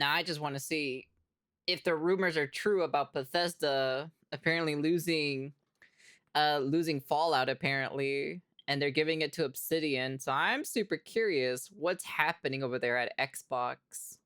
Now I just want to see if the rumors are true about Bethesda apparently losing Fallout apparently, and they're giving it to Obsidian. So I'm super curious what's happening over there at Xbox.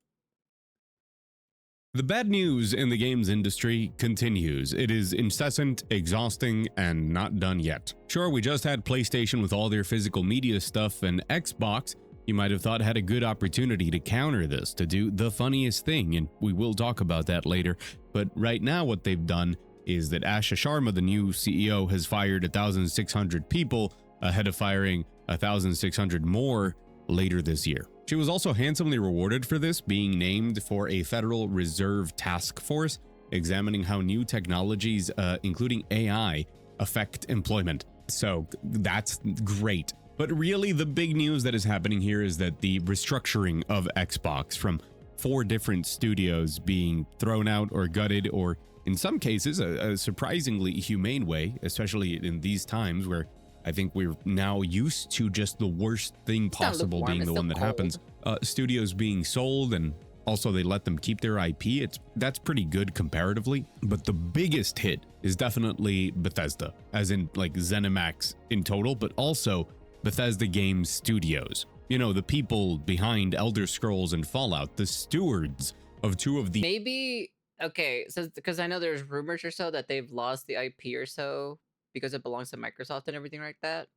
The bad news in the games industry continues. It is incessant, exhausting, and not done yet. Sure, we just had PlayStation with all their physical media stuff, and Xbox, you might have thought, had a good opportunity to counter this, to do the funniest thing, and we will talk about that later. But right now what they've done is that Asha Sharma, the new CEO, has fired 1,600 people ahead of firing 1,600 more later this year. She was also handsomely rewarded for this, being named for a Federal Reserve task force examining how new technologies, including AI, affect employment. So that's great. But really, the big news that is happening here is that the restructuring of Xbox, from 4 different studios being thrown out or gutted, or in some cases a surprisingly humane way, especially in these times where I think we're now used to just the worst thing possible being the one that happens. Studios being sold, and also they let them keep their IP. That's pretty good comparatively. But the biggest hit is definitely Bethesda, as in like ZeniMax in total, but also Bethesda Games Studios. You know, the people behind Elder Scrolls and Fallout, the stewards of 2 of the... Maybe, okay, so because I know there's rumors or so that they've lost the IP or so, because it belongs to Microsoft and everything like that.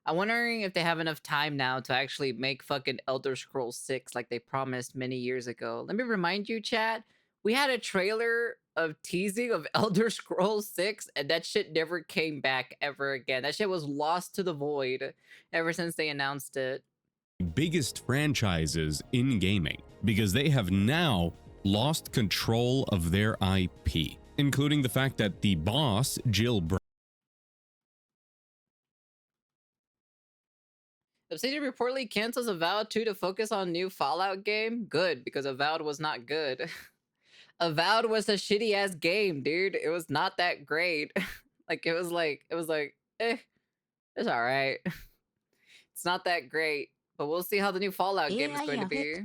I'm wondering if they have enough time now to actually make fucking Elder Scrolls 6 like they promised many years ago. Let me remind you, chat, we had a trailer of teasing of Elder Scrolls 6, and that shit never came back ever again. That shit was lost to the void ever since they announced it. Biggest franchises in gaming, because they have now lost control of their IP, including the fact that the boss, Jill Obsidian reportedly cancels Avowed 2 to focus on new Fallout game. Good, because Avowed was not good. Avowed was a shitty ass game, dude. It was not that great. It was like, it's all right. It's not that great, but we'll see how the new Fallout game is going to be.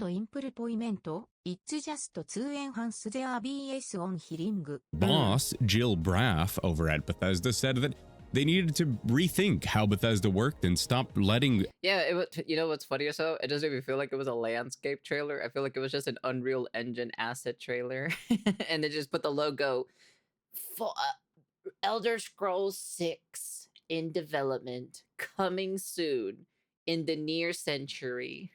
Boss Jill Braff over at Bethesda said that they needed to rethink how Bethesda worked and stop letting... Yeah, it was, you know what's funny or so? It doesn't even feel like it was a landscape trailer. I feel like it was just an Unreal Engine asset trailer. And they just put the logo for Elder Scrolls 6 in development, coming soon in the near century.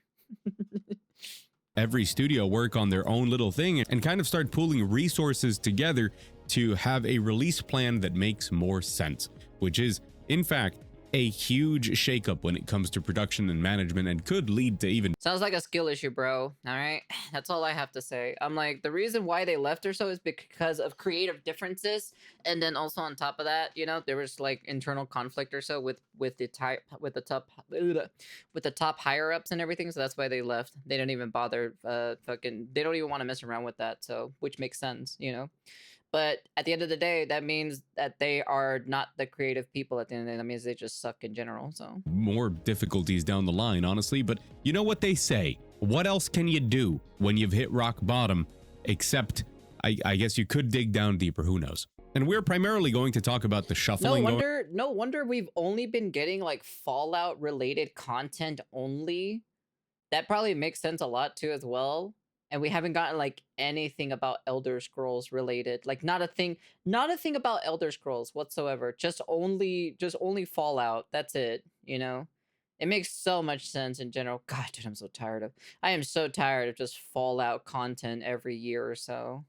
Every studio work on their own little thing and kind of start pooling resources together to have a release plan that makes more sense, which is, in fact, a huge shakeup when it comes to production and management, and could lead to even... Sounds like a skill issue, bro. All right, that's all I have to say. I'm like, the reason why they left or so is because of creative differences, and then also on top of that, you know, there was like internal conflict or so with the top higher ups and everything. So that's why they left. They didn't even bother. They don't even want to mess around with that. So, which makes sense, you know. But at the end of the day, that means that they are not the creative people at the end of the day. That means they just suck in general, so. More difficulties down the line, honestly. But you know what they say? What else can you do when you've hit rock bottom? Except, I guess you could dig down deeper, who knows? And we're primarily going to talk about the shuffling. No wonder we've only been getting like Fallout related content only. That probably makes sense a lot too as well. And we haven't gotten like anything about Elder Scrolls related, like not a thing about Elder Scrolls whatsoever. Just only Fallout. That's it. You know, it makes so much sense in general. God, dude, I am so tired of just Fallout content every year or so.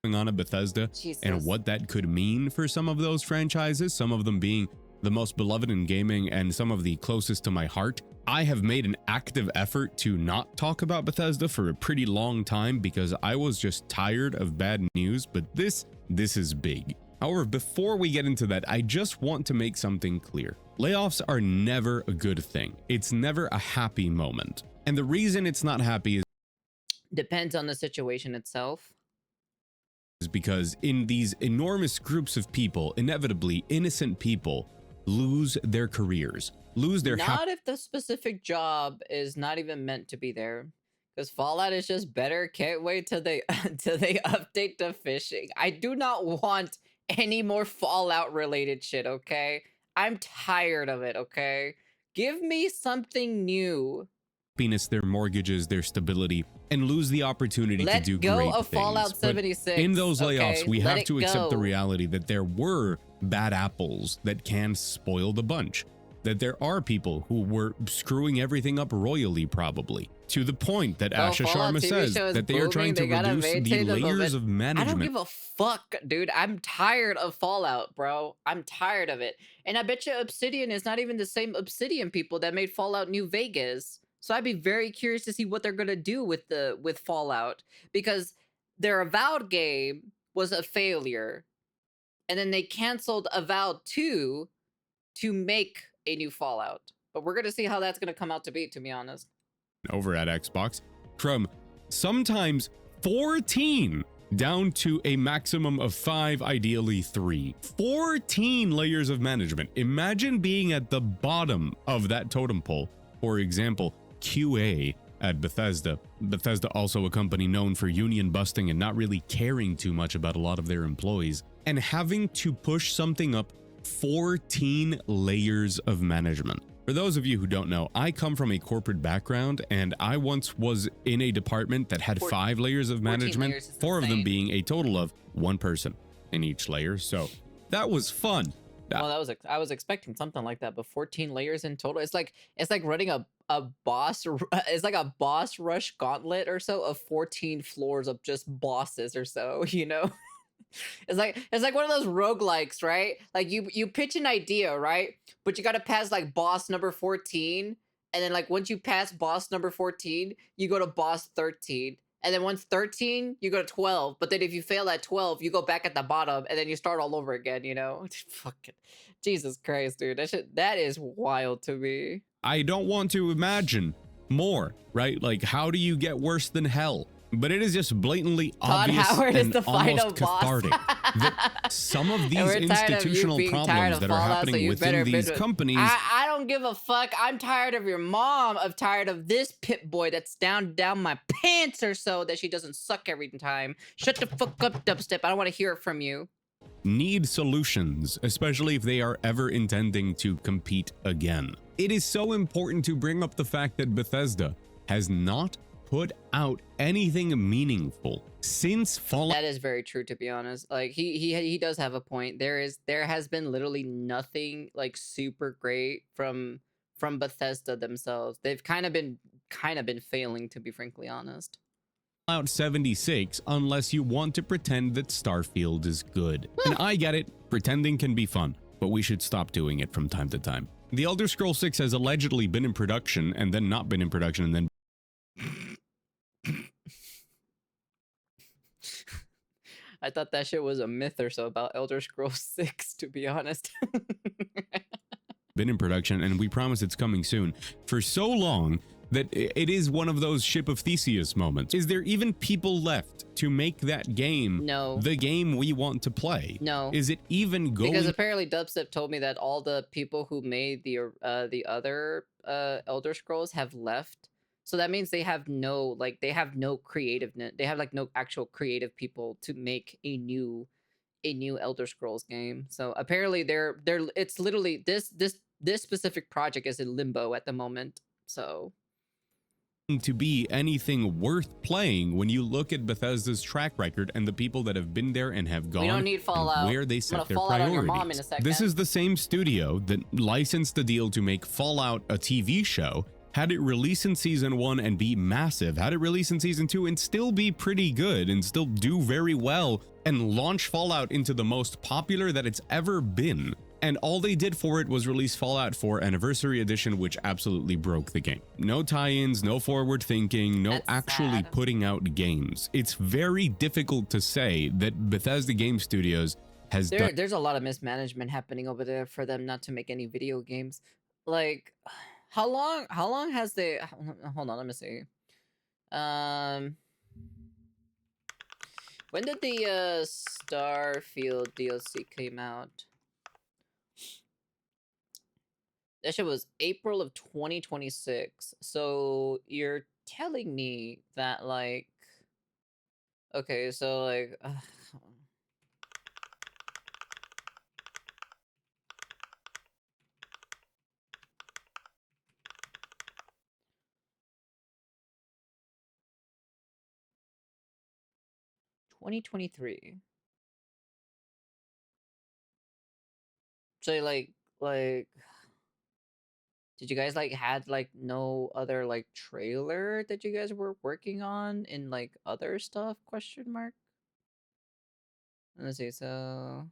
On a Bethesda, Jesus. And what that could mean for some of those franchises, some of them being the most beloved in gaming and some of the closest to my heart. I have made an active effort to not talk about Bethesda for a pretty long time because I was just tired of bad news, but this is big. However, before we get into that, I just want to make something clear. Layoffs are never a good thing. It's never a happy moment. And the reason it's not happy is... Depends on the situation itself. Is because in these enormous groups of people, inevitably innocent people lose their careers, lose their... Not if the specific job is not even meant to be there. Because Fallout is just better. Can't wait till they till they update the fishing. I do not want any more Fallout related shit, okay? I'm tired of it, okay? Give me something new. Happiness, their mortgages, their stability, and lose the opportunity to do Let go great of things. Fallout But 76. in those layoffs, okay? we Let have it to accept the go. reality that there were bad apples that can spoil the bunch. That there are people who were screwing everything up royally, probably. To the point that Bro, Asha Fallout Sharma TV says show is that they are trying to booming, they gotta reduce the maintain the layers momentum. of I management. don't give a fuck, dude. I'm tired of Fallout, bro. I'm tired of it. And I bet you Obsidian is not even the same Obsidian people that made Fallout New Vegas. So I'd be very curious to see what they're gonna do with Fallout, because their Avowed game was a failure, and then they canceled Avowed 2 to make a new Fallout. But we're gonna see how that's gonna come out to be, to be honest. Over at Xbox, from sometimes 14 down to a maximum of 5, ideally 3. 14 layers of management. Imagine being at the bottom of that totem pole. For example, QA at Bethesda. Bethesda, also a company known for union busting and not really caring too much about a lot of their employees, and having to push something up 14 layers of management. For those of you who don't know, I come from a corporate background, and I once was in a department that had 5 layers of management, layers is 4 of them insane. being a total of 1 person in each layer. So that was fun. Well, that was I was expecting something like that, but 14 layers in total. It's like running a boss. It's like a boss rush gauntlet or so of 14 floors of just bosses or so. You know, it's like one of those roguelikes, right? Like you pitch an idea, right? But you got to pass like boss number 14, and then like once you pass boss number 14, you go to boss 13. And then once 13, you go to 12. But then if you fail at 12, you go back at the bottom and then you start all over again, you know? Fucking Jesus Christ, dude. That is wild to me. I don't want to imagine more, right? Like, how do you get worse than hell? But it is just blatantly Todd obvious Howard and is the final almost boss. cathartic that some of these And we're tired of you institutional being tired problems of that are Fallout, so happening you better within these bid- companies. I don't give a fuck. I'm tired of your mom. I'm tired of this pit boy that's down my pants or so that she doesn't suck every time. Shut the fuck up, Dubstep. I don't want to hear it from you. Need solutions, especially if they are ever intending to compete again. It is so important to bring up the fact that Bethesda has not put out anything meaningful since Fallout. That is very true, to be honest. Like he does have a point. There has been literally nothing like super great from Bethesda themselves. They've kind of been failing, to be frankly honest. Fallout 76 unless you want to pretend that Starfield is good. And I get it, pretending can be fun, but we should stop doing it from time to time. The Elder Scrolls 6 has allegedly been in production and then not been in production and then I thought that shit was a myth or so about Elder Scrolls 6, to be honest. been in production, and we promise it's coming soon, for so long that it is one of those Ship of Theseus moments. Is there even people left to make that game No. the game we want to play? No. Is it even going? Because apparently Dubstep told me that all the people who made the other Elder Scrolls have left. So that means they have no creativeness. They have like no actual creative people to make a new Elder Scrolls game. So apparently it's literally this specific project is in limbo at the moment. So to be anything worth playing when you look at Bethesda's track record and the people that have been there and have gone. we don't need Fallout. And where they I'm set gonna their fall out on your priorities. mom in a second. This is the same studio that licensed the deal to make Fallout a TV show, had it release in season 1 and be massive, had it release in season 2 and still be pretty good and still do very well, and launch Fallout into the most popular that it's ever been. And all they did for it was release Fallout 4 Anniversary Edition, which absolutely broke the game. No tie-ins, no forward thinking, no That's actually sad. putting out games. It's very difficult to say that Bethesda Game Studios has done. There's a lot of mismanagement happening over there for them not to make any video games. Like, how long has they? Hold on, let me see. When did the Starfield DLC came out? That shit was April of 2026. So you're telling me that like, okay, so like, 2023. So like did you guys like had like no other like trailer that you guys were working on in like other stuff, question mark? Let's see, so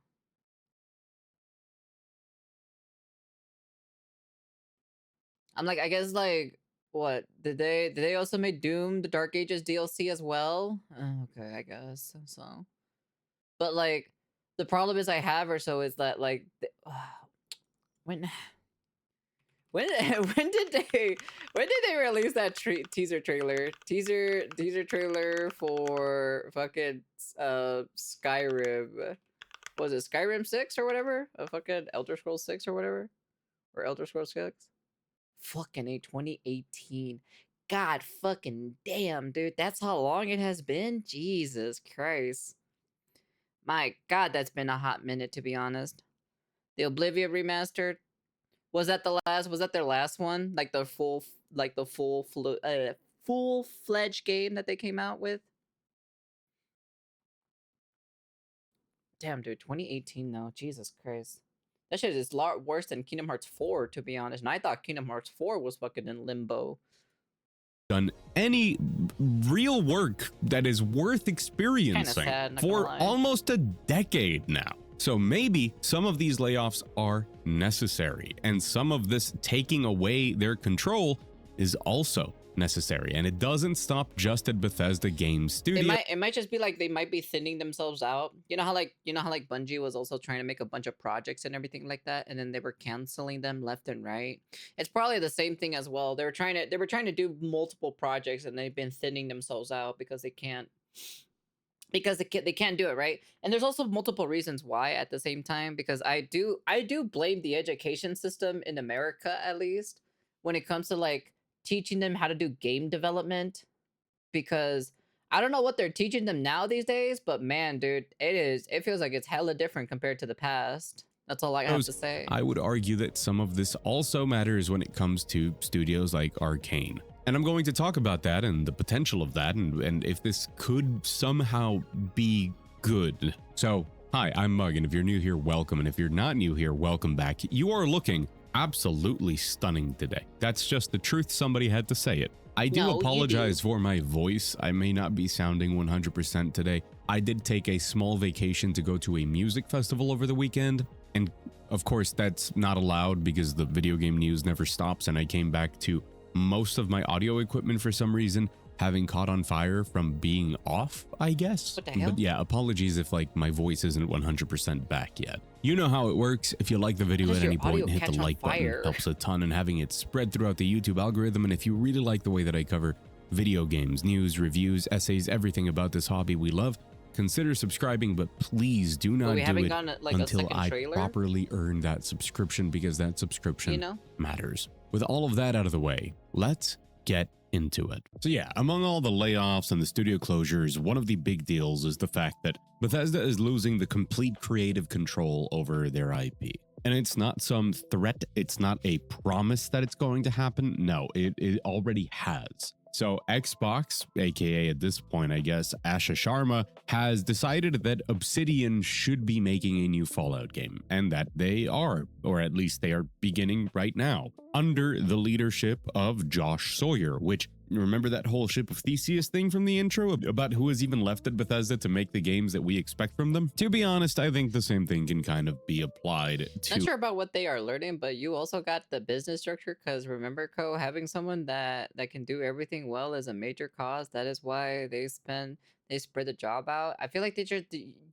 I'm like, I guess like what did they also make Doom the Dark Ages DLC as well? Okay, I guess so. But like the problem is I have or so is that like when when when did they release that teaser trailer for fucking Skyrim? What was it, Skyrim 6 or whatever? A fucking Elder Scrolls 6 or whatever? Or Elder Scrolls 6? Fucking A, 2018. God fucking damn, dude. That's how long it has been? Jesus Christ. My God, that's been a hot minute, to be honest. The Oblivion remastered. Was that the last? Was that their last one? Like the full-fledged game that they came out with? Damn, dude, 2018 though. Jesus Christ. That shit is a lot worse than Kingdom Hearts 4, to be honest. And I thought Kingdom Hearts 4 was fucking in limbo. Done any real work that is worth experiencing sad, for almost a decade now. So maybe some of these layoffs are necessary, and some of this taking away their control is also necessary. And it doesn't stop just at Bethesda Game Studio. It might just be like they might be thinning themselves out. You know how like Bungie was also trying to make a bunch of projects and everything like that, and then they were canceling them left and right. It's probably the same thing as well. They were trying to do multiple projects, and they've been thinning themselves out because they can't do it, right? And there's also multiple reasons why at the same time, because I do blame the education system in America, at least when it comes to like teaching them how to do game development, because I don't know what they're teaching them now these days, but man, dude, it feels like it's hella different compared to the past. That's all I have to say. I would argue that some of this also matters when it comes to studios like Arkane. And I'm going to talk about that and the potential of that, and if this could somehow be good. So, hi, I'm Mug, and if you're new here, welcome. And if you're not new here, welcome back. You are looking absolutely stunning today. That's just the truth. Somebody had to say it. I do apologize for my voice. I may not be sounding 100% today. I did take a small vacation to go to a music festival over the weekend. And of course, that's not allowed because the video game news never stops. And I came back to most of my audio equipment for some reason having caught on fire from being off, I guess. What the hell? But yeah, apologies if like my voice isn't 100% back yet. You know how it works. If you like the video at any point, hit the like button. It helps a ton, and having it spread throughout the YouTube algorithm. And if you really like the way that I cover video games, news, reviews, essays, everything about this hobby we love, consider subscribing, but please do not do it until I properly earn that subscription, because that subscription matters. With all of that out of the way, let's get into it. So yeah, among all the layoffs and the studio closures, one of the big deals is the fact that Bethesda is losing the complete creative control over their IP. And it's not some threat, it's not a promise that it's going to happen. No, it already has. So Xbox, aka at this point, I guess, Asha Sharma, has decided that Obsidian should be making a new Fallout game, and that they are, or at least they are beginning right now, under the leadership of Josh Sawyer, which, remember that whole Ship of Theseus thing from the intro about who is even left at Bethesda to make the games that we expect from them? To be honest, I think the same thing can kind of be applied to... Not sure about what they are learning, but you also got the business structure, because remember, having someone that can do everything well is a major cause. That is why they spread the job out. I feel like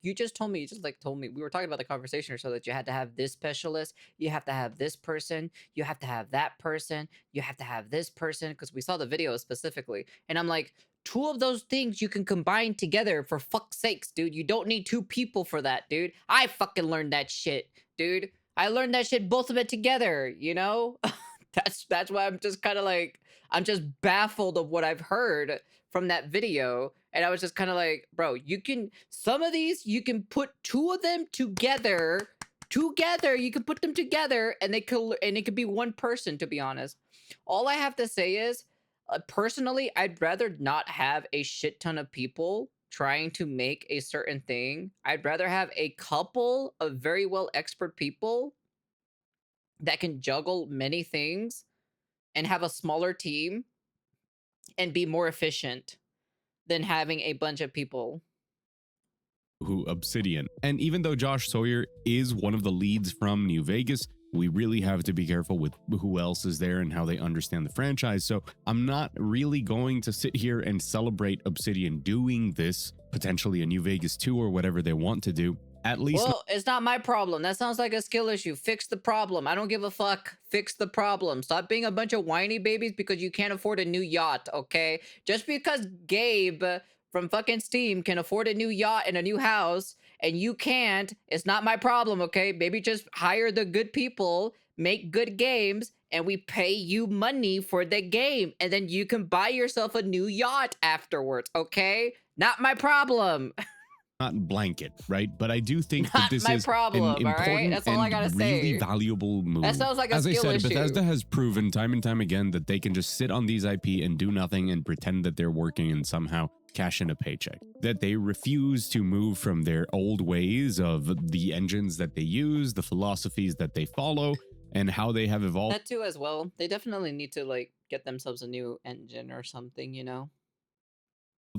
you just told me, we were talking about the conversation or so, that you had to have this specialist, you have to have this person, you have to have that person, you have to have this person, because we saw the video specifically. And I'm like, two of those things you can combine together, for fuck's sakes, dude. You don't need two people for that, dude. I fucking learned that shit, dude. I learned that shit, both of it together, you know? That's why I'm just kind of like, I'm just baffled of what I've heard from that video. And I was just kind of like, bro, you can, some of these, you can put two of them together, you can put them together and they could, and it could be one person, to be honest. All I have to say is, personally, I'd rather not have a shit ton of people trying to make a certain thing. I'd rather have a couple of very well expert people that can juggle many things and have a smaller team and be more efficient than having a bunch of people. Who Obsidian. And even though Josh Sawyer is one of the leads from New Vegas, we really have to be careful with who else is there and how they understand the franchise. So I'm not really going to sit here and celebrate Obsidian doing this, potentially a New Vegas 2 or whatever they want to do. At least, well, it's not my problem. That sounds like a skill issue. Fix the problem. I don't give a fuck. Fix the problem. Stop being a bunch of whiny babies because you can't afford a new yacht, okay? Just because Gabe from fucking Steam can afford a new yacht and a new house and you can't, it's not my problem, okay? Maybe just hire the good people, make good games, and we pay you money for the game. And then you can buy yourself a new yacht afterwards, okay? Not my problem. not blanket, right? But I do think that Not this my is problem, an all right? important That's all I gotta and really say. valuable move. That sounds like a As I skill said, issue. Bethesda has proven time and time again that they can just sit on these IP and do nothing and pretend that they're working and somehow cash in a paycheck. That they refuse to move from their old ways of the engines that they use, the philosophies that they follow, and how they have evolved That too as well. They definitely need to like get themselves a new engine or something, you know?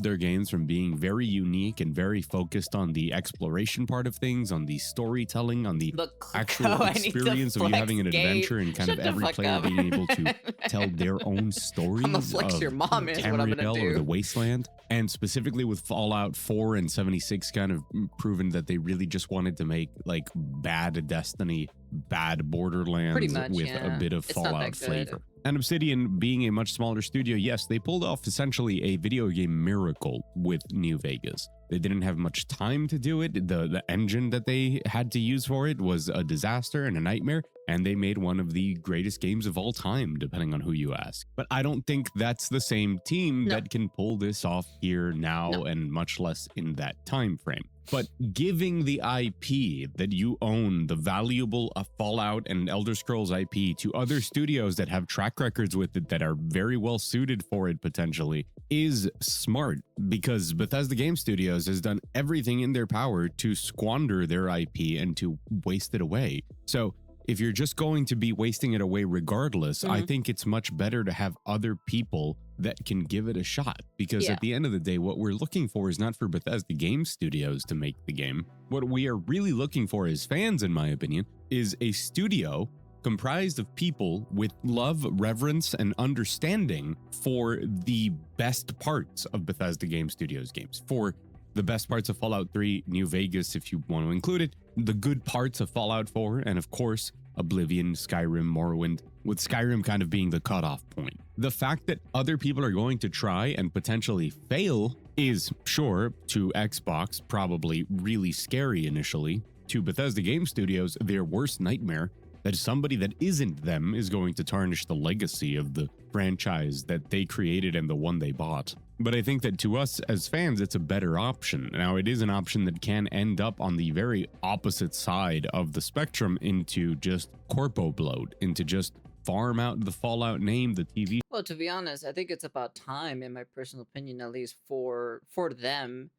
their games from being very unique and very focused on the exploration part of things, on the storytelling, on the But actual I need to experience of you flex, having an Gabe. adventure and kind Shut of the every fuck player up. being able to tell their own stories I'ma flex of your mom is what I'm gonna Tamriel or do. the Wasteland. And specifically with Fallout 4 and 76 kind of proven that they really just wanted to make like bad Destiny, bad Borderlands much, with yeah. a bit of It's not that Fallout good. flavor. And Obsidian being a much smaller studio, yes, they pulled off essentially a video game miracle with New Vegas. They didn't have much time to do it. The engine that they had to use for it was a disaster and a nightmare, and they made one of the greatest games of all time, depending on who you ask. But I don't think that's the same team No. that can pull this off here now, No. and much less in that time frame. But giving the IP that you own, the valuable Fallout and Elder Scrolls IP, to other studios that have track records with it that are very well suited for it potentially, is smart, because Bethesda Game Studios has done everything in their power to squander their IP and to waste it away. So if you're just going to be wasting it away regardless, I think it's much better to have other people that can give it a shot. Because at the end of the day, what we're looking for is not for Bethesda Game Studios to make the game. What we are really looking for as fans, in my opinion, is a studio comprised of people with love, reverence, and understanding for the best parts of Bethesda Game Studios games, for the best parts of Fallout 3, New Vegas, if you want to include it, the good parts of Fallout 4, and of course, Oblivion, Skyrim, Morrowind, with Skyrim kind of being the cutoff point. The fact that other people are going to try and potentially fail is, sure, to Xbox, probably really scary initially, to Bethesda Game Studios, their worst nightmare, that somebody that isn't them is going to tarnish the legacy of the franchise that they created and the one they bought. But I think that to us as fans, it's a better option. Now, it is an option that can end up on the very opposite side of the spectrum into just corpo bloat, into just farm out the Fallout name, the TV. Well, to be honest, I think it's about time, in my personal opinion, at least for them,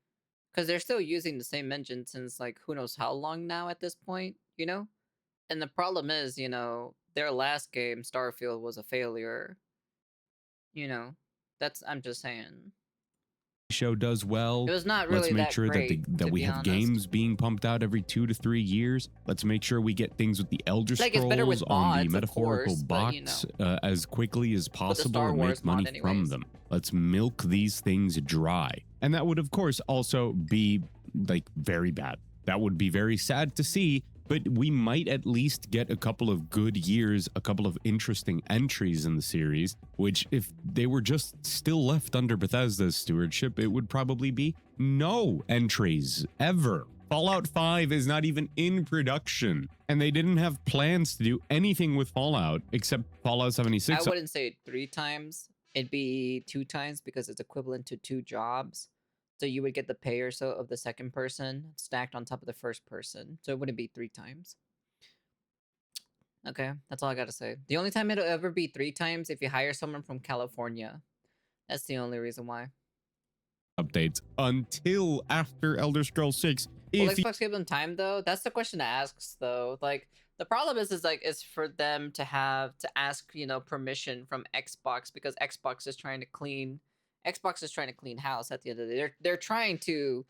because they're still using the same engine since like who knows how long now at this point, you know? And the problem is, you know, their last game, Starfield, was a failure. You know, I'm just saying. Show does well. It was not really Let's make that sure great, that we be have honest. games being pumped out every 2 to 3 years. Let's make sure we get things with the Elder Like, it's better with Scrolls on mods, the of metaphorical course, but, you box as quickly as possible Star and Wars make money mod from anyways. them. Let's milk these things dry. And that would, of course, also be like very bad. That would be very sad to see. But we might at least get a couple of good years, a couple of interesting entries in the series, which if they were just still left under Bethesda's stewardship, it would probably be no entries ever. Fallout 5 is not even in production, and they didn't have plans to do anything with Fallout except Fallout 76. I wouldn't say 3 times. It'd be 2 times because it's equivalent to 2 jobs. So you would get the pay or so of the second person stacked on top of the first person. So it wouldn't be 3 times. Okay, that's all I gotta say. The only time it'll ever be 3 times if you hire someone from California. That's the only reason why. Updates until after Elder Scrolls 6. Will If Xbox give them time though? That's the question to ask though. Like the problem is like it's for them to have to ask, you know, permission from Xbox because Xbox is trying to clean house at the end of the day. They're trying to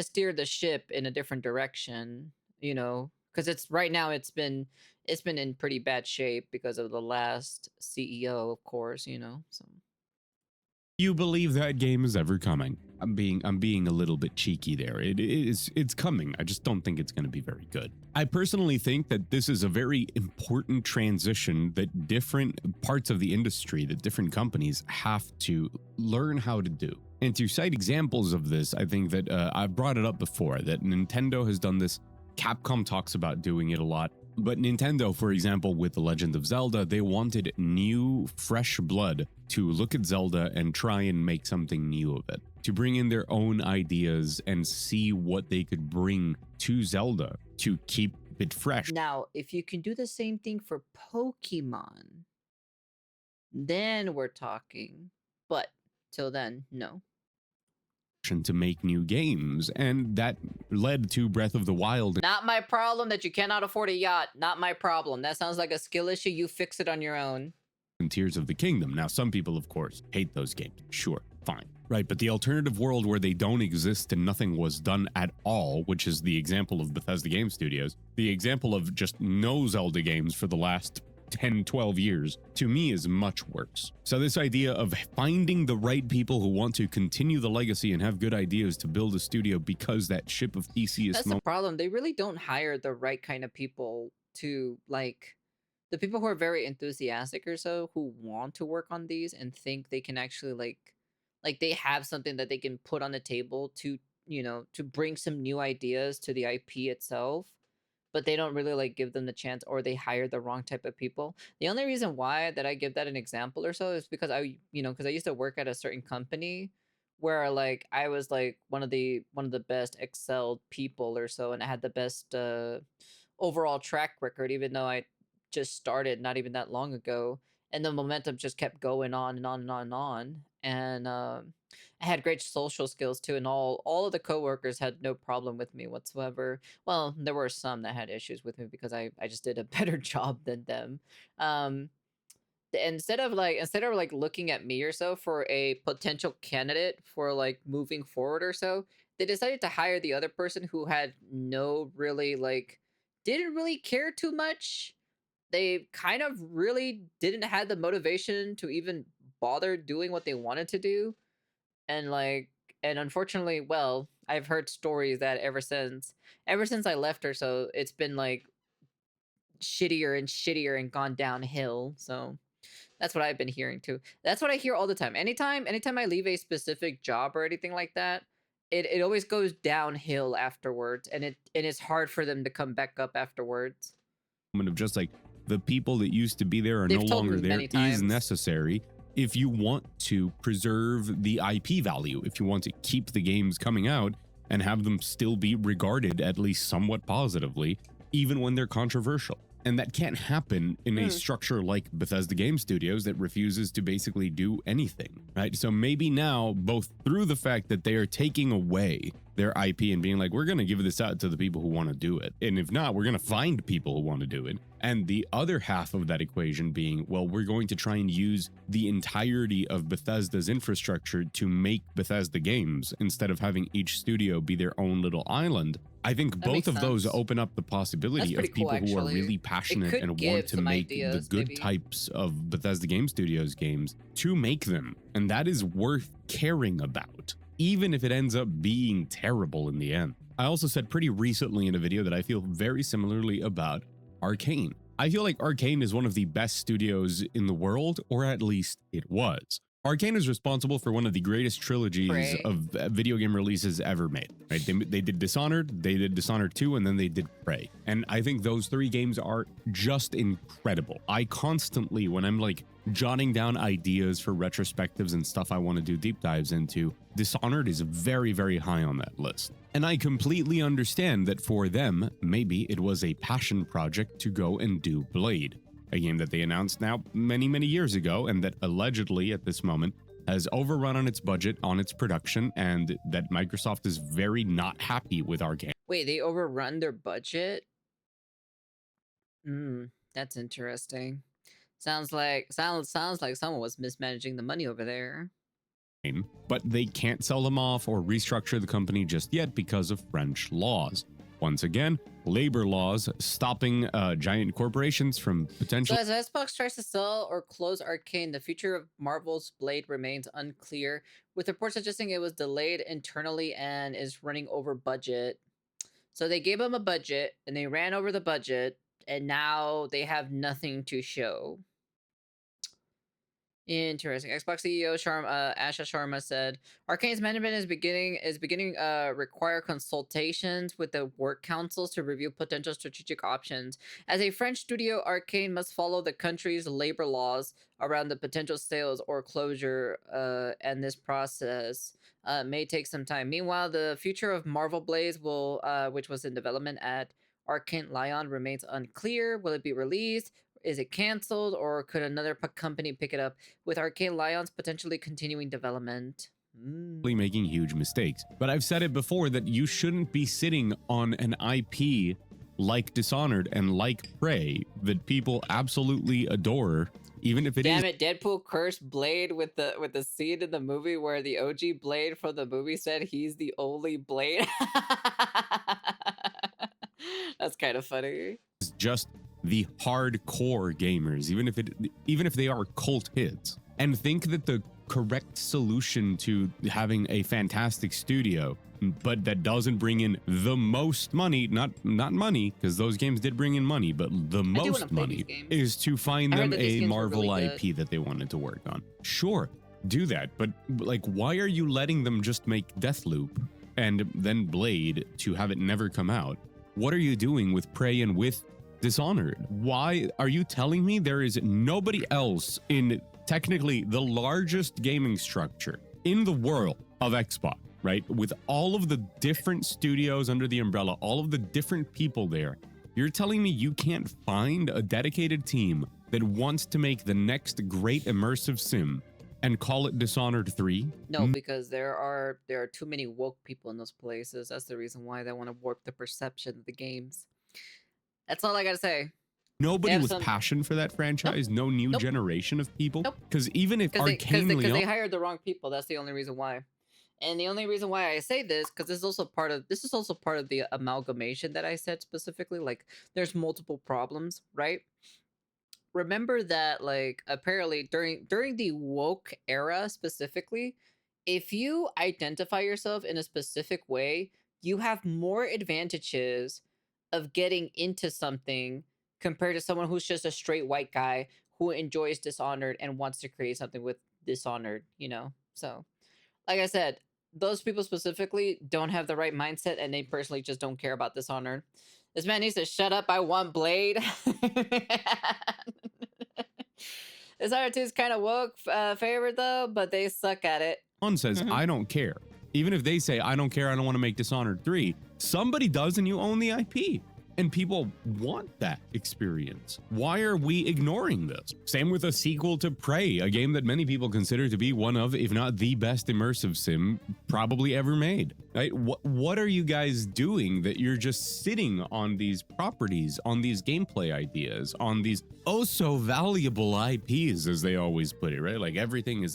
steer the ship in a different direction, you know, because it's right now it's been in pretty bad shape because of the last CEO, of course, you know. So you believe that game is ever coming, I'm being a little bit cheeky there. It's coming. I just don't think it's going to be very good. I personally think that this is a very important transition that different parts of the industry, that different companies have to learn how to do. And to cite examples of this, I think that I've brought it up before that Nintendo has done this. Capcom talks about doing it a lot. But Nintendo, for example, with The Legend of Zelda, they wanted new, fresh blood to look at Zelda and try and make something new of it, to bring in their own ideas and see what they could bring to Zelda to keep it fresh. now, if you can do the same thing for Pokemon, then we're talking. But till then, no. To make new games, and that led to Breath of the Wild. Not my problem that you cannot afford a yacht. Not my problem. That sounds like a skill issue. You fix it on your own. And Tears of the Kingdom. Now, some people, of course, hate those games. Sure, fine. Right, but the alternative world where they don't exist and nothing was done at all, which is the example of Bethesda Game Studios, the example of just no Zelda games for the last 10, 12 years, to me is much worse. So this idea of finding the right people who want to continue the legacy and have good ideas to build a studio because that ship of Theseus... That's the problem. They really don't hire the right kind of people to, like, the people who are very enthusiastic or so, who want to work on these and think they can actually, like they have something that they can put on the table to, you know, to bring some new ideas to the IP itself. But they don't really like give them the chance, or they hire the wrong type of people. The only reason why that I give that an example or so is because because I used to work at a certain company where like I was like one of the best excelled people or so, and I had the best overall track record, even though I just started not even that long ago, and the momentum just kept going on and on and on and on. And I had great social skills too, and all of the coworkers had no problem with me whatsoever. Well, there were some that had issues with me because I just did a better job than them. Um, instead of like looking at me or so for a potential candidate for like moving forward or so, they decided to hire the other person who had no really like didn't really care too much. They kind of really didn't have the motivation to even bother doing what they wanted to do. And like, and unfortunately, well, I've heard stories that ever since I left her, so it's been like shittier and shittier and gone downhill. So that's what I've been hearing too. That's what I hear all the time. Anytime I leave a specific job or anything like that, it always goes downhill afterwards, and it's hard for them to come back up afterwards. Of just like the people that used to be there are They've no told longer me there many times. is necessary if you want to preserve the IP value, if you want to keep the games coming out and have them still be regarded at least somewhat positively, even when they're controversial. And that can't happen in a structure like Bethesda Game Studios that refuses to basically do anything, right? So maybe now, both through the fact that they are taking away their IP and being like, we're going to give this out to the people who want to do it. And if not, we're going to find people who want to do it. And the other half of that equation being, well, we're going to try and use the entirety of Bethesda's infrastructure to make Bethesda games instead of having each studio be their own little island. I think both of those open up the possibility of people who are really passionate and want to make the good types of Bethesda Game Studios games to make them. And that is worth caring about, even if it ends up being terrible in the end. I also said pretty recently in a video that I feel very similarly about Arkane. I feel like Arkane is one of the best studios in the world, or at least it was. Arkane is responsible for one of the greatest trilogies Prey. of video game releases ever made. Right? They did Dishonored, they did Dishonored 2, and then they did Prey. And I think those 3 games are just incredible. I constantly, when I'm like jotting down ideas for retrospectives and stuff I want to do deep dives into, Dishonored is very, very high on that list. And I completely understand that for them, maybe it was a passion project to go and do Blade, a game that they announced now many, many years ago, and that allegedly at this moment has overrun on its budget, on its production, and that Microsoft is very not happy with Arkane. Wait, they overrun their budget? That's interesting. Sounds like someone was mismanaging the money over there. But they can't sell them off or restructure the company just yet because of French laws. Once again, labor laws stopping giant corporations from potential. So as Xbox tries to sell or close Arkane, the future of Marvel's Blade remains unclear, with reports suggesting it was delayed internally and is running over budget. So they gave them a budget, and they ran over the budget, and now they have nothing to show. Interesting. Xbox CEO Asha Sharma said, Arkane's management is beginning require consultations with the work councils to review potential strategic options. As a French studio, Arkane must follow the country's labor laws around the potential sales or closure, and this process may take some time. Meanwhile, the future of Marvel Blaze which was in development at Arkane Lyon, remains unclear. Will it be released? Is it canceled, or could another company pick it up, with Arkane Lyon's potentially continuing development? Making huge mistakes. But I've said it before that you shouldn't be sitting on an IP like Dishonored and like Prey that people absolutely adore, even if it Damn it, Deadpool cursed Blade with the scene in the movie where the OG Blade from the movie said he's the only Blade. That's kind of funny. It's just the hardcore gamers, even if they are cult hits, and think that the correct solution to having a fantastic studio, but that doesn't bring in the most money, not money, because those games did bring in money, but the most money is to find them a Marvel really IP that they wanted to work on. Sure, do that, but like, why are you letting them just make Deathloop and then Blade to have it never come out? What are you doing with Prey and with Dishonored? Why are you telling me there is nobody else in technically the largest gaming structure in the world of Xbox, right? With all of the different studios under the umbrella, all of the different people there, you're telling me you can't find a dedicated team that wants to make the next great immersive sim and call it Dishonored 3? No, because there are too many woke people in those places. That's the reason why they want to warp the perception of the games. That's all I gotta say. Nobody with passion for that franchise. No new generation of people. Because even if Arkane Lyon, they hired the wrong people. That's the only reason why. And the only reason why I say this, because this is also part of the amalgamation that I said specifically. Like, there's multiple problems, right? Remember that, like, apparently during the woke era specifically, if you identify yourself in a specific way, you have more advantages of getting into something compared to someone who's just a straight white guy who enjoys Dishonored and wants to create something with Dishonored, you know? So, like I said, those people specifically don't have the right mindset, and they personally just don't care about Dishonored. This man needs to shut up. I want Blade. Dishonored 2 is kind of woke favorite though, but they suck at it. One says, I don't care. Even if they say, I don't care, I don't want to make Dishonored 3, somebody does and you own the IP. And people want that experience. Why are we ignoring this? Same with a sequel to Prey, a game that many people consider to be one of, if not the best immersive sim probably ever made. Right? What are you guys doing that you're just sitting on these properties, on these gameplay ideas, on these oh so valuable IPs, as they always put it, right? Like everything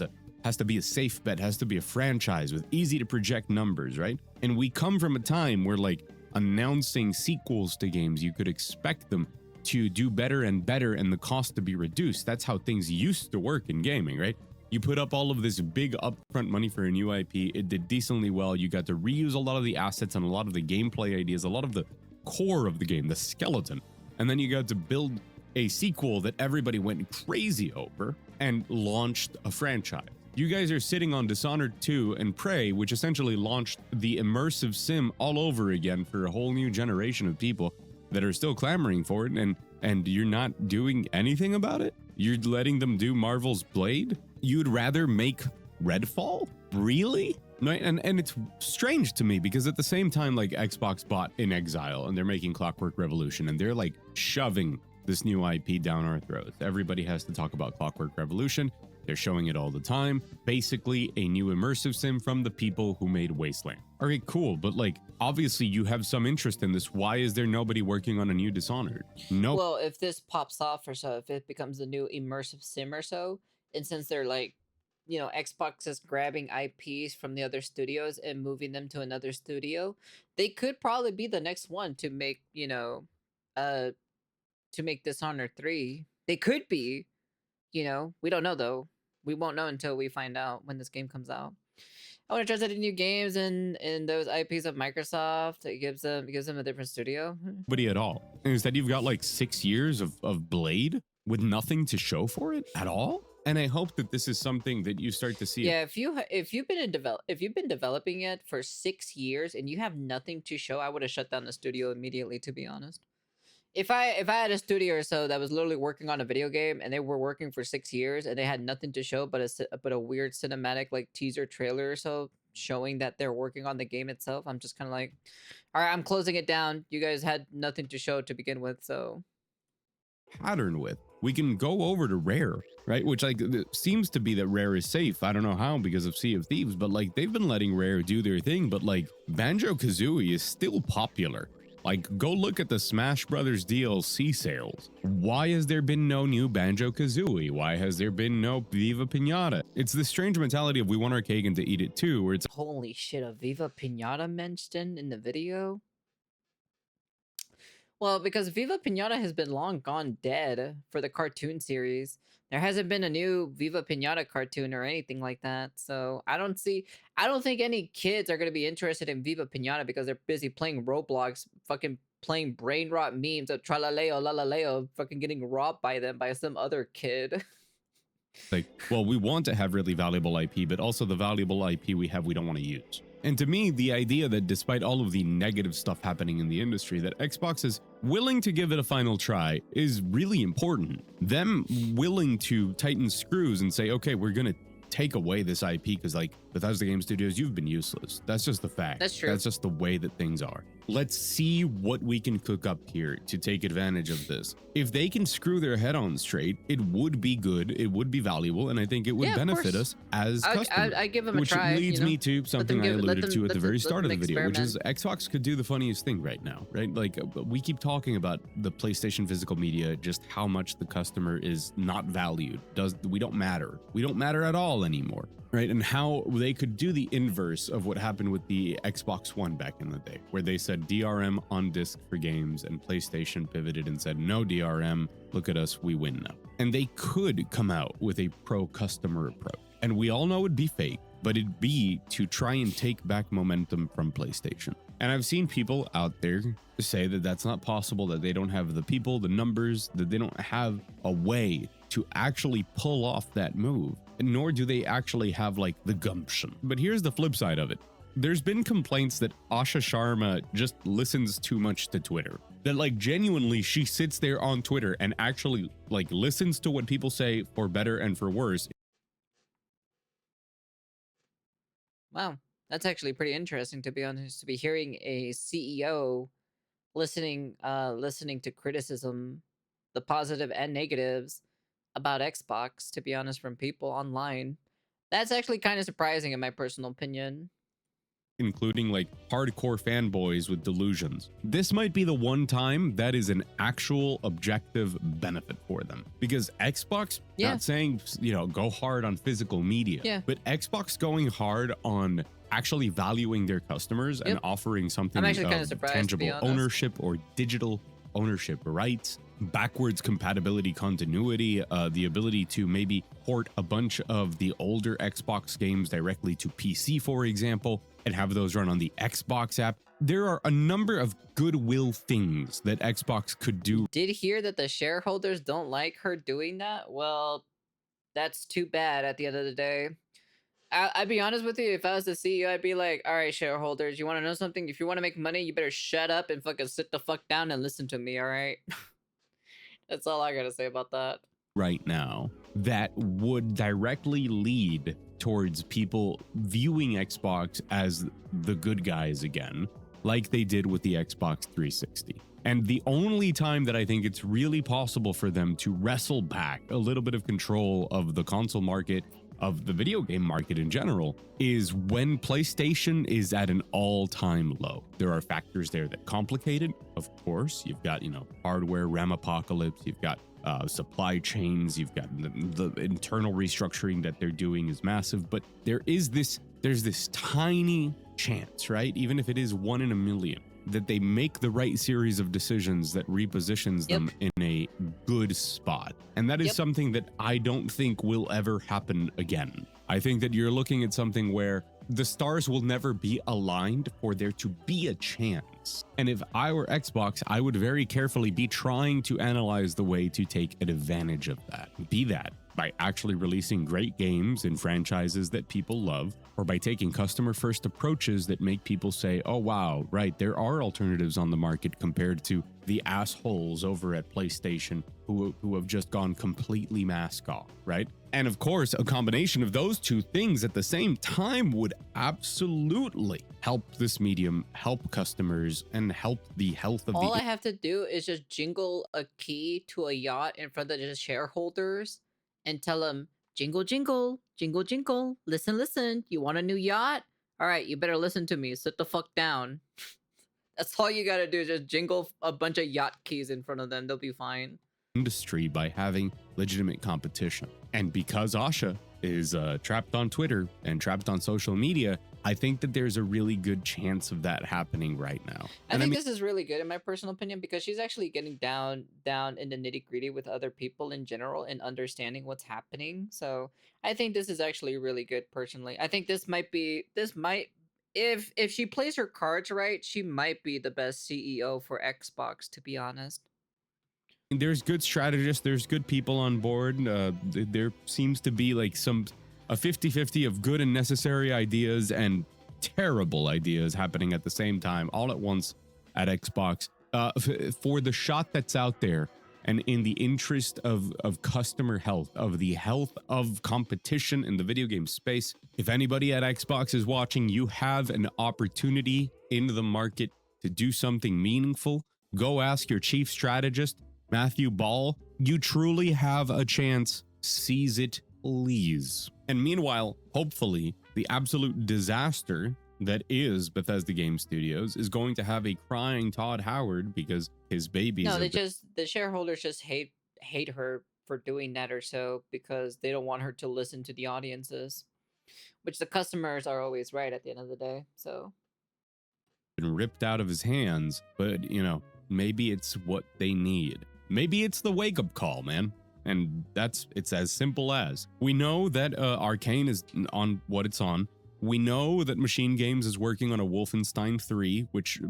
has to be a safe bet, has to be a franchise with easy to project numbers, right? And we come from a time where, like, announcing sequels to games, you could expect them to do better and better and the cost to be reduced. That's how things used to work in gaming, right? You put up all of this big upfront money for a new IP, it did decently well, you got to reuse a lot of the assets and a lot of the gameplay ideas, a lot of the core of the game, the skeleton, and then you got to build a sequel that everybody went crazy over and launched a franchise. You guys are sitting on Dishonored 2 and Prey, which essentially launched the immersive sim all over again for a whole new generation of people that are still clamoring for it, and you're not doing anything about it? You're letting them do Marvel's Blade? You'd rather make Redfall? Really? Right? And it's strange to me because at the same time, like, Xbox bought In Exile and they're making Clockwork Revolution and they're like shoving this new IP down our throats. Everybody has to talk about Clockwork Revolution. They're showing it all the time. Basically, a new immersive sim from the people who made Wasteland. All right, cool, but like, obviously you have some interest in this. Why is there nobody working on a new Dishonored? No. Well, if this pops off or so, if it becomes a new immersive sim or so, and since they're like, you know, Xbox is grabbing IPs from the other studios and moving them to another studio, they could probably be the next one to make, you know, to make Dishonored 3. They could be, you know, we don't know though. We won't know until we find out when this game comes out. I want to try in new games and those IPs of Microsoft. It gives them a different studio. Nobody at all. And instead, you've got like 6 years of Blade with nothing to show for it at all. And I hope that this is something that you start to see. Yeah, if you've been developing it for 6 years and you have nothing to show, I would have shut down the studio immediately, to be honest. If I had a studio or so that was literally working on a video game and they were working for 6 years and they had nothing to show but a weird cinematic like teaser trailer or so showing that they're working on the game itself, I'm just kind of like, all right, I'm closing it down. You guys had nothing to show to begin with, so Pattern with. We can go over to Rare, right? Which like it seems to be that Rare is safe. I don't know how because of Sea of Thieves, but like they've been letting Rare do their thing, but like Banjo-Kazooie is still popular. Like, go look at the Smash Brothers DLC sales. Why has there been no new Banjo-Kazooie? Why has there been no Viva Pinata? It's this strange mentality of we want our cake and to eat it too, where it's holy shit, a Viva Pinata mentioned in the video? Well, because Viva Pinata has been long gone dead for the cartoon series. There hasn't been a new Viva Pinata cartoon or anything like that. So I don't think any kids are going to be interested in Viva Pinata because they're busy playing Roblox, fucking playing brain rot memes of tralaleo, lalaleo, fucking getting robbed by them by some other kid. like, well, we want to have really valuable IP, but also the valuable IP we have, we don't want to use. And to me, the idea that despite all of the negative stuff happening in the industry, that Xbox is willing to give it a final try is really important. Them willing to tighten screws and say, okay, we're going to take away this IP because like Bethesda Game Studios, you've been useless. That's just the fact. That's true. That's just the way that things are. Let's see what we can cook up here to take advantage of this. If they can screw their head on straight, it would be good, it would be valuable, and I think it would benefit us as customers. I give them a try. Which leads me to something I alluded to at the very start of the video, experiment. which is Xbox could do the funniest thing right now, right? Like, we keep talking about the PlayStation physical media, just how much the customer is not valued. We don't matter. We don't matter at all anymore. Right, and how they could do the inverse of what happened with the Xbox One back in the day, where they said DRM on disc for games, and PlayStation pivoted and said, no DRM, look at us, we win now. And they could come out with a pro-customer approach. And we all know it'd be fake, but it'd be to try and take back momentum from PlayStation. And I've seen people out there say that that's not possible, that they don't have the people, the numbers, that they don't have a way to actually pull off that move, nor do they actually have like the gumption. But here's the flip side of it. There's been complaints that Asha Sharma just listens too much to Twitter. That like genuinely she sits there on Twitter and actually like listens to what people say for better and for worse. Wow, that's actually pretty interesting, to be honest, to be hearing a CEO listening to criticism, the positive and negatives about Xbox, to be honest, from people online. That's actually kind of surprising in my personal opinion. Including like hardcore fanboys with delusions. This might be the one time that is an actual objective benefit for them, because Xbox, not saying, you know, go hard on physical media, but Xbox going hard on actually valuing their customers and offering something of tangible ownership or digital ownership rights, backwards compatibility continuity, the ability to maybe port a bunch of the older Xbox games directly to PC, for example, and have those run on the Xbox app. There are a number of goodwill things that Xbox could do. Did hear that the shareholders don't like her doing that? Well, that's too bad at the end of the day. I'd be honest with you. If I was the CEO, I'd be like, "All right, shareholders, you want to know something? If you want to make money, you better shut up and fucking sit the fuck down and listen to me. All right." That's all I gotta say about that. Right now that would directly lead towards people viewing Xbox as the good guys again, like they did with the Xbox 360. And the only time that I think it's really possible for them to wrestle back a little bit of control of the console market, of the video game market in general, is when PlayStation is at an all-time low. There are factors there that complicate it. Of course, you've got, hardware RAM apocalypse, you've got supply chains, you've got the internal restructuring that they're doing is massive, but there's this tiny chance, right? Even if it is 1 in a million, that they make the right series of decisions that repositions them in a good spot. And that is something that I don't think will ever happen again. I think that you're looking at something where the stars will never be aligned for there to be a chance. And if I were Xbox, I would very carefully be trying to analyze the way to take advantage of that. Be that by actually releasing great games and franchises that people love, or by taking customer-first approaches that make people say, oh wow, right, there are alternatives on the market compared to the assholes over at PlayStation who have just gone completely mask off, right? And of course, a combination of those two things at the same time would absolutely help this medium, help customers, and help the health of All I have to do is just jingle a key to a yacht in front of the shareholders and tell them, jingle, jingle, jingle, jingle, listen, listen, you want a new yacht? All right, you better listen to me, sit the fuck down. That's all you gotta do, just jingle a bunch of yacht keys in front of them, they'll be fine. Industry by having legitimate competition. And because Asha is trapped on Twitter and trapped on social media, I think that there's a really good chance of that happening right now. I think this is really good in my personal opinion, because she's actually getting down in the nitty gritty with other people in general and understanding what's happening. So I think this is actually really good personally. I think this might if she plays her cards right, she might be the best CEO for Xbox, to be honest. There's good strategists, there's good people on board. There seems to be like a 50-50 of good and necessary ideas and terrible ideas happening at the same time, all at once at Xbox. For the shot that's out there, and in the interest of customer health, of the health of competition in the video game space, if anybody at Xbox is watching, you have an opportunity in the market to do something meaningful. Go ask your chief strategist, Matthew Ball. You truly have a chance. Seize it, please. And meanwhile, hopefully, the absolute disaster that is Bethesda Game Studios is going to have a crying Todd Howard because his babies. No, the shareholders just hate her for doing that or so, because they don't want her to listen to the audiences, which the customers are always right at the end of the day. So been ripped out of his hands, but maybe it's what they need. Maybe it's the wake-up call, man. And it's as simple as, we know that Arkane is on what it's on. We know that Machine Games is working on a Wolfenstein 3, which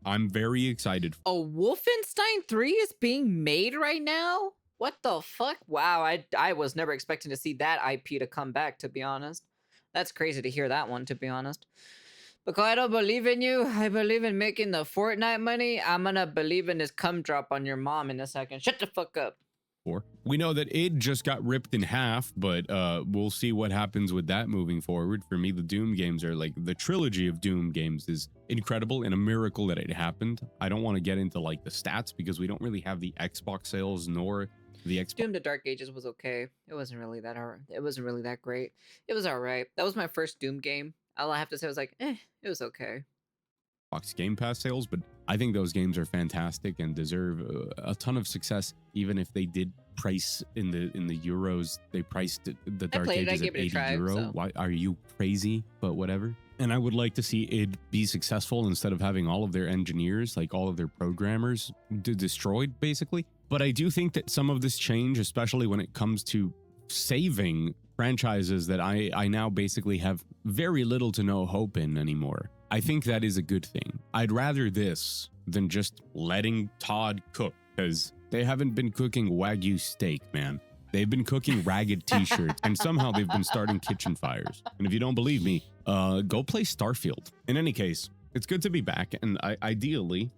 I'm very excited for. Oh, Wolfenstein 3 is being made right now? What the fuck? Wow, I was never expecting to see that IP to come back, to be honest. That's crazy to hear that one, to be honest. Because I don't believe in you. I believe in making the Fortnite money. I'm gonna believe in this cum drop on your mom in a second. Shut the fuck up. We know that it just got ripped in half, but we'll see what happens with that moving forward. For me, the Doom games are like, the trilogy of Doom games is incredible and a miracle that it happened. I don't want to get into like the stats because we don't really have the Xbox sales nor the Xbox. Doom: The Dark Ages was okay. It wasn't really that hard. It wasn't really that great. It was all right. That was my first Doom game. All I have to say was like, it was okay. Xbox Game Pass sales, but I think those games are fantastic and deserve a ton of success. Even if they did price in the euros, they priced the Dark Ages at 80 euro. So. Why are you crazy? But whatever. And I would like to see it be successful instead of having all of their engineers, like all of their programmers, destroyed basically. But I do think that some of this change, especially when it comes to saving franchises that I now basically have very little to no hope in anymore, I think that is a good thing. I'd rather this than just letting Todd cook, because they haven't been cooking Wagyu steak, man. They've been cooking ragged t-shirts, and somehow they've been starting kitchen fires. And if you don't believe me, go play Starfield. In any case, it's good to be back, and ideally,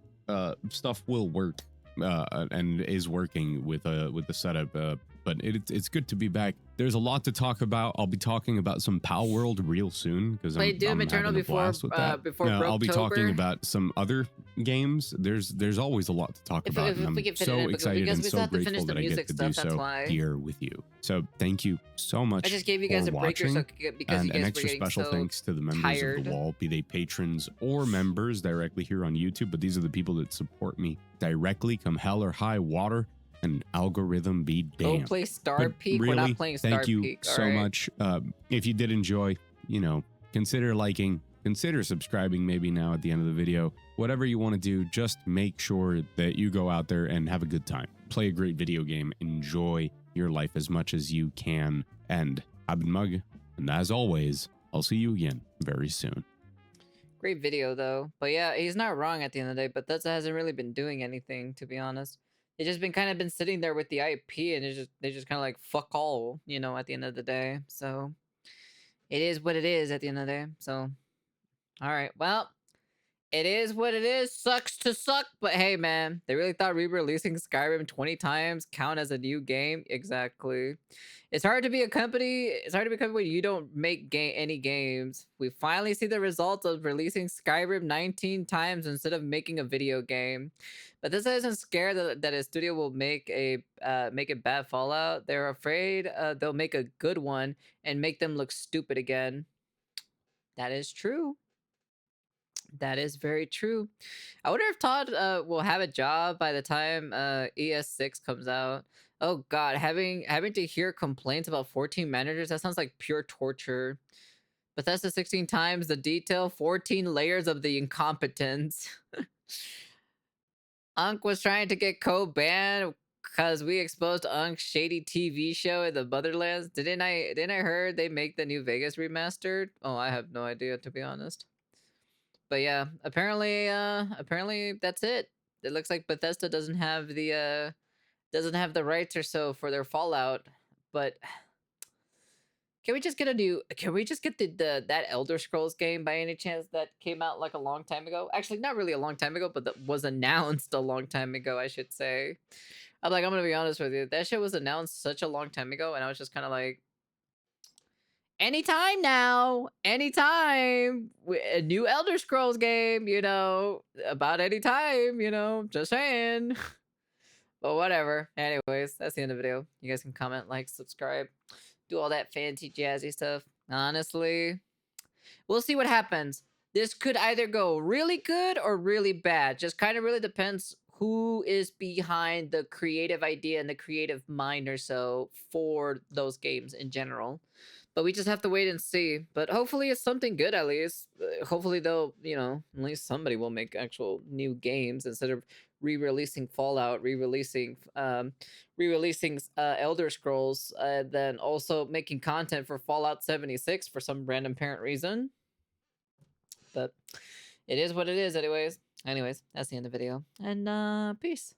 stuff will work and is working with the setup. But it's good to be back. There's a lot to talk about. I'll be talking about some Pal World real soon because I'm Doom Eternal having a before blast with that. before I'll be talking Broketober. about some other games. There's always a lot to talk about, and I'm so excited and so grateful that I get to do so here with you. So thank you so much. I just gave you guys a breaker watching. because And you guys an were extra getting special so thanks to the members tired. of the wall, be they patrons or members directly here on YouTube. But these are the people that support me directly, come hell or high water, and algorithm be damned. Go play Star But Peak. really, We're not playing Star thank you Peak. so much. If you did enjoy, consider liking, consider subscribing maybe now at the end of the video. Whatever you want to do, just make sure that you go out there and have a good time. Play a great video game. Enjoy your life as much as you can. And I've been Mug, and as always, I'll see you again very soon. Great video though. But yeah, he's not wrong at the end of the day. But Bethesda hasn't really been doing anything, to be honest. It's just been kind of been sitting there with the IP, and they just kind of like fuck all, at the end of the day. So it is what it is at the end of the day. So all right, well, it is what it is. Sucks to suck, but hey, man, they really thought re-releasing Skyrim 20 times count as a new game? Exactly. It's hard to be a company. It's hard to be a company when you don't make any games. We finally see the results of releasing Skyrim 19 times instead of making a video game. But this isn't scared that a studio will make a bad Fallout. They're afraid they'll make a good one and make them look stupid again. That is true. That is very true. I wonder if Todd will have a job by the time ES6 comes out. Oh god, having to hear complaints about 14 managers, that sounds like pure torture. Bethesda 16 times the detail, 14 layers of the incompetence. Unk was trying to get code banned because we exposed Unk's shady TV show in the Motherlands. Didn't I heard they make the New Vegas remastered? Oh, I have no idea, to be honest. But yeah, apparently that's it. It looks like Bethesda doesn't have the rights or so for their Fallout. But can we just get that Elder Scrolls game by any chance that came out like a long time ago? Actually, not really a long time ago, but that was announced a long time ago, I should say. I'm gonna be honest with you. That shit was announced such a long time ago, and I was just kind of like, anytime now, anytime, a new Elder Scrolls game, about any time, just saying. But whatever. Anyways, that's the end of the video. You guys can comment, like, subscribe, do all that fancy jazzy stuff. Honestly, we'll see what happens. This could either go really good or really bad. Just kind of really depends who is behind the creative idea and the creative mind or so for those games in general. But we just have to wait and see. But hopefully it's something good at least. Hopefully they'll, at least somebody will make actual new games instead of re-releasing Fallout, re-releasing Elder Scrolls, then also making content for Fallout 76 for some random apparent reason. But it is what it is anyways. Anyways, that's the end of the video. And peace.